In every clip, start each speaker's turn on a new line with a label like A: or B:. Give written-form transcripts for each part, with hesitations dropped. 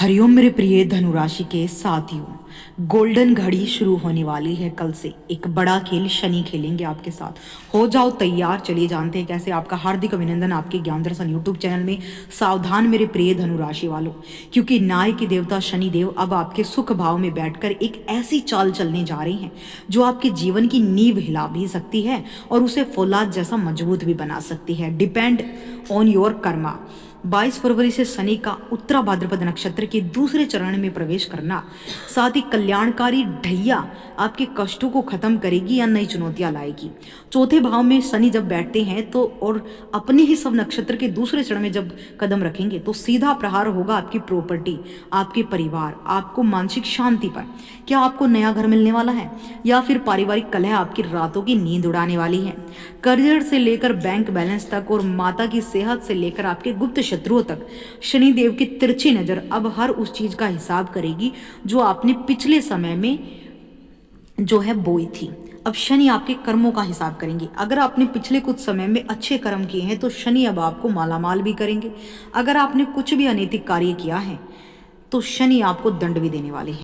A: हरिओम मेरे प्रिय धनुराशि के साथियों, गोल्डन घड़ी शुरू होने वाली है। कल से एक बड़ा खेल शनि खेलेंगे आपके साथ। हो जाओ तैयार। चलिए जानते हैं कैसे। आपका हार्दिक अभिनंदन आपके ज्ञान दर्शन यूट्यूब चैनल में। सावधान मेरे प्रिय धनुराशि वालों, क्योंकि न्याय के देवता शनि देव अब आपके सुख भाव में बैठकर एक ऐसी चाल चलने जा रहे हैं जो आपके जीवन की नींव हिला भी सकती है और उसे फौलाद जैसा मजबूत भी बना सकती है। Depend on your Karma. 22 फरवरी से शनि का उत्तरा भाद्रपद नक्षत्र के दूसरे चरण में प्रवेश करना, साथ ही कल्याणकारी ढैया आपके कष्टों को खत्म करेगी या नई चुनौतियां लाएगी। चौथे भाव में शनि जब बैठते हैं तो और अपने ही सब नक्षत्र के दूसरे चरण में जब कदम रखेंगे तो सीधा प्रहार होगा आपकी प्रॉपर्टी, आपके परिवार, आपको मानसिक शांति पर। क्या आपको नया घर मिलने वाला है या फिर पारिवारिक कलह आपकी रातों की नींद उड़ाने वाली है। करियर से लेकर बैंक बैलेंस तक और माता की सेहत से लेकर आपके गुप्त शत्रुओं तक शनि देव की तिरछी नजर अब हर उस चीज का हिसाब करेगी जो आपने पिछले समय में जो है बोई थी। अब शनि आपके कर्मों का हिसाब करेंगे। अगर आपने पिछले कुछ समय में अच्छे कर्म किए हैं तो शनि अब आपको मालामाल भी करेंगे। अगर आपने कुछ भी अनैतिक कार्य किया है तो शनि आपको दंड भी देने वाले हैं।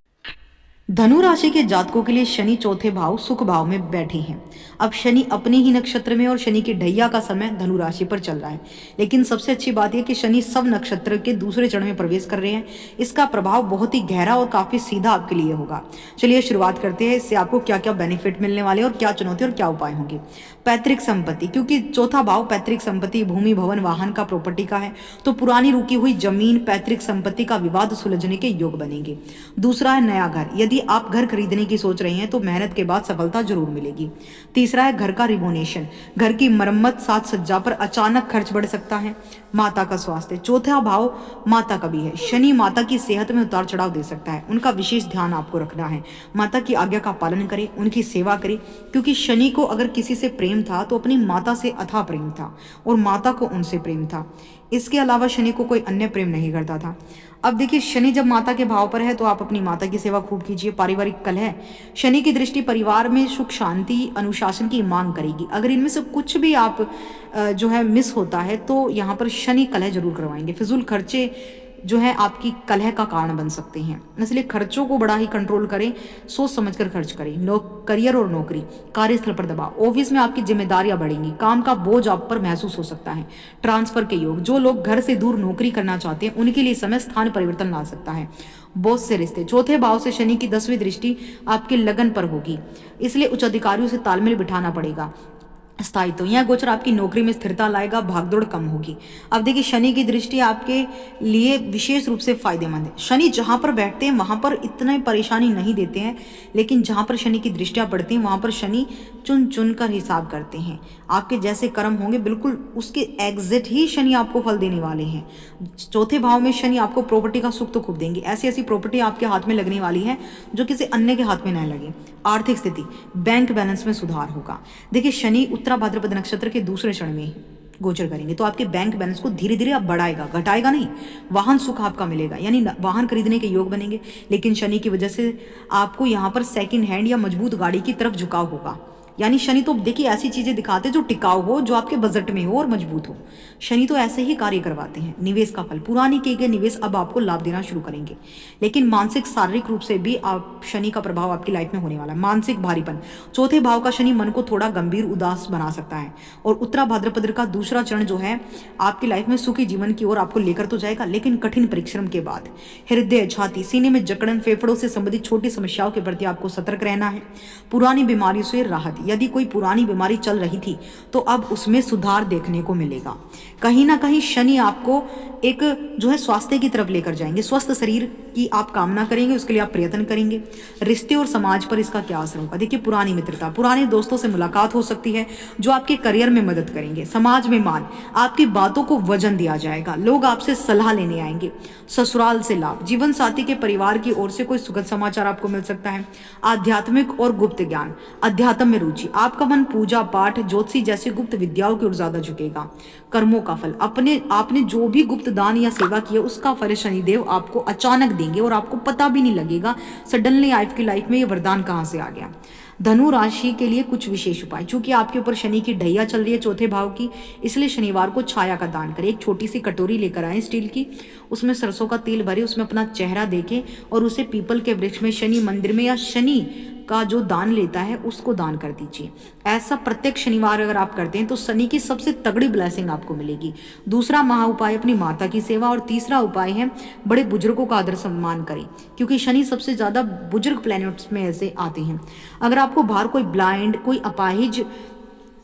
A: धनु राशि के जातकों के लिए शनि चौथे भाव सुख भाव में बैठे हैं। अब शनि अपने ही नक्षत्र में और शनि की ढैया का समय धनु राशि पर चल रहा है। लेकिन सबसे अच्छी बात यह कि शनि सब नक्षत्र के दूसरे चरण में प्रवेश कर रहे हैं। इसका प्रभाव बहुत ही गहरा और काफी सीधा आपके लिए होगा। चलिए शुरुआत करते हैं। इससे आपको क्या क्या बेनिफिट मिलने वाले और क्या चुनौती और क्या उपाय होंगे। पैतृक संपत्ति, क्योंकि चौथा भाव पैतृक संपत्ति, भूमि, भवन, वाहन का, प्रॉपर्टी का है, तो पुरानी रुकी हुई जमीन, पैतृक संपत्ति का विवाद सुलझने के योग बनेंगे। दूसरा है नया घर। यदि आप घर खरीदने की सोच रहे हैं तो मेहनत के बाद सफलता जरूर मिलेगी। तीसरा है घर का रिनोवेशन, घर की मरम्मत, साज सज्जा पर अचानक खर्च बढ़ सकता है। माता का स्वास्थ्य, चौथा भाव माता का भी है। शनि माता की सेहत में उतार चढ़ाव दे सकता है, उनका विशेष ध्यान आपको रखना है। माता की आज्ञा का पालन करें, उनकी सेवा करें, क्योंकि शनि को अगर किसी से प्रेम था तो अपनी माता से अथाह प्रेम था और माता को उनसे प्रेम था। इसके अलावा शनि को कोई अन्य प्रेम नहीं करता था। अब देखिए, शनि जब माता के भाव पर है तो आप अपनी माता की सेवा खूब कीजिए। पारिवारिक कलह, शनि की दृष्टि परिवार में सुख शांति अनुशासन की मांग करेगी। अगर इनमें से कुछ भी आप जो है मिस होता है तो यहाँ पर शनि कलह जरूर करवाएंगे। फिजूल खर्चे जो है आपकी कलह का कारण बन सकते हैं, इसलिए खर्चों को बड़ा ही कंट्रोल करें, सोच समझकर खर्च करें। करियर और नौकरी, कार्यस्थल पर दबाव, ऑफिस में आपकी जिम्मेदारियां बढ़ेंगी, काम का बोझ आप पर महसूस हो सकता है। ट्रांसफर के योग, जो लोग घर से दूर नौकरी करना चाहते हैं उनके लिए समय स्थान परिवर्तन ला सकता है। बॉस से रिश्ते, चौथे भाव से शनि की 10वीं दृष्टि आपके लगन पर होगी, इसलिए उच्च अधिकारियों से तालमेल बिठाना पड़ेगा। स्थायित्व, यह गोचर आपकी नौकरी में स्थिरता लाएगा, भागदौड़ कम होगी। अब देखिए, शनि की दृष्टि आपके लिए विशेष रूप से फायदेमंद है। शनि जहां पर बैठते हैं वहां पर इतने परेशानी नहीं देते हैं, लेकिन जहां पर शनि की दृष्टियां पड़ती हैं वहां पर शनि चुन चुन कर हिसाब करते हैं। आपके जैसे कर्म होंगे बिल्कुल उसके एग्जिट ही शनि आपको फल देने वाले हैं। चौथे भाव में शनि आपको प्रॉपर्टी का सुख तो खूब देंगे। ऐसी ऐसी प्रॉपर्टी आपके हाथ में लगने वाली है जो किसी अन्य के हाथ में न लगे। आर्थिक स्थिति, बैंक बैलेंस में सुधार होगा। देखिए, शनि उत्तरा भाद्रपद नक्षत्र के दूसरे चरण में गोचर करेंगे तो आपके बैंक बैलेंस को धीरे धीरे अब बढ़ाएगा, घटाएगा नहीं। वाहन सुख आपका मिलेगा, यानी वाहन खरीदने के योग बनेंगे। लेकिन शनि की वजह से आपको यहाँ पर सेकंड हैंड या मजबूत गाड़ी की तरफ झुकाव होगा। यानी शनि तो देखिए ऐसी चीजें दिखाते हैं जो टिकाऊ हो, जो आपके बजट में हो और मजबूत हो। शनि तो ऐसे ही कार्य करवाते हैं। निवेश का फल, पुरानी किए गए निवेश अब आपको लाभ देना शुरू करेंगे। लेकिन मानसिक शारीरिक रूप से भी आप शनि का प्रभाव आपकी लाइफ में होने वाला है। मानसिक भारीपन, चौथे भाव का शनि मन को थोड़ा गंभीर उदास बना सकता है। और उत्तरा भाद्रपद का दूसरा चरण जो है आपकी लाइफ में सुखी जीवन की ओर आपको लेकर तो जाएगा, लेकिन कठिन परिश्रम के बाद। हृदय, छाती, सीने में जकड़न, फेफड़ों से संबंधित छोटी समस्याओं के प्रति आपको सतर्क रहना है। पुरानी बीमारियों से राहत, यदि कोई पुरानी बीमारी चल रही थी तो अब उसमें सुधार देखने को मिलेगा। कहीं ना कहीं शनि आपको एक जो है स्वास्थ्य की तरफ लेकर जाएंगे। स्वस्थ शरीर की आप कामना करेंगे, उसके लिए आप प्रयत्न करेंगे। रिश्ते और समाज पर इसका क्या असर होगा। देखिए, पुरानी मित्रता, पुराने दोस्तों से मुलाकात हो सकती है जो आपके करियर में मदद करेंगे। समाज में मान, आपकी बातों को वजन दिया जाएगा, लोग आपसे सलाह लेने आएंगे। ससुराल से लाभ, जीवन साथी के परिवार की ओर से कोई सुखद समाचार आपको मिल सकता है। आध्यात्मिक और गुप्त ज्ञान, अध्यात्म में रुचि, आपका मन पूजा पाठ, ज्योतिषी जैसी गुप्त विद्याओं की ओर ज्यादा झुकेगा। कर्मों का फल, आपने जो भी गुप्त दान या सेवा की है उसका फल शनिदेव आपको अचानक देंगे और आपको पता भी नहीं लगेगा सडनली आपकी लाइफ में ये वरदान कहां से आ गया। धनु राशि के लिए कुछ विशेष उपाय। चूंकि आपके ऊपर शनि की ढैया चल रही है चौथे भाव की, इसलिए शनिवार को छाया का दान करें। एक छोटी सी कटोरी लेकर आए स्टील की, उसमें सरसों का तेल भरे, उसमें अपना चेहरा देखें और उसे पीपल के वृक्ष में, शनि मंदिर में, या शनि का जो दान लेता है उसको दान कर दीजिए। ऐसा प्रत्येक शनिवार अगर आप करते हैं तो शनि की सबसे तगड़ी ब्लेसिंग आपको मिलेगी। दूसरा महा उपाय अपनी माता की सेवा, और तीसरा उपाय है बड़े बुजुर्गों का आदर सम्मान करें, क्योंकि शनि सबसे ज़्यादा बुजुर्ग प्लैनेट्स में ऐसे आते हैं। अगर आपको बाहर कोई ब्लाइंड, कोई अपाहिज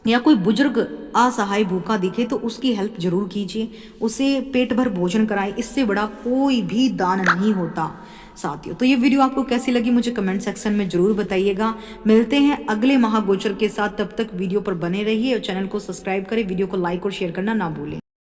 A: या कोई बुजुर्ग असहाय भूखा दिखे तो उसकी हेल्प जरूर कीजिए, उसे पेट भर भोजन कराएं। इससे बड़ा कोई भी दान नहीं होता साथियों। तो ये वीडियो आपको कैसी लगी मुझे कमेंट सेक्शन में जरूर बताइएगा। मिलते हैं अगले महागोचर के साथ, तब तक वीडियो पर बने रहिए और चैनल को सब्सक्राइब करें, वीडियो को लाइक और शेयर करना ना भूलें।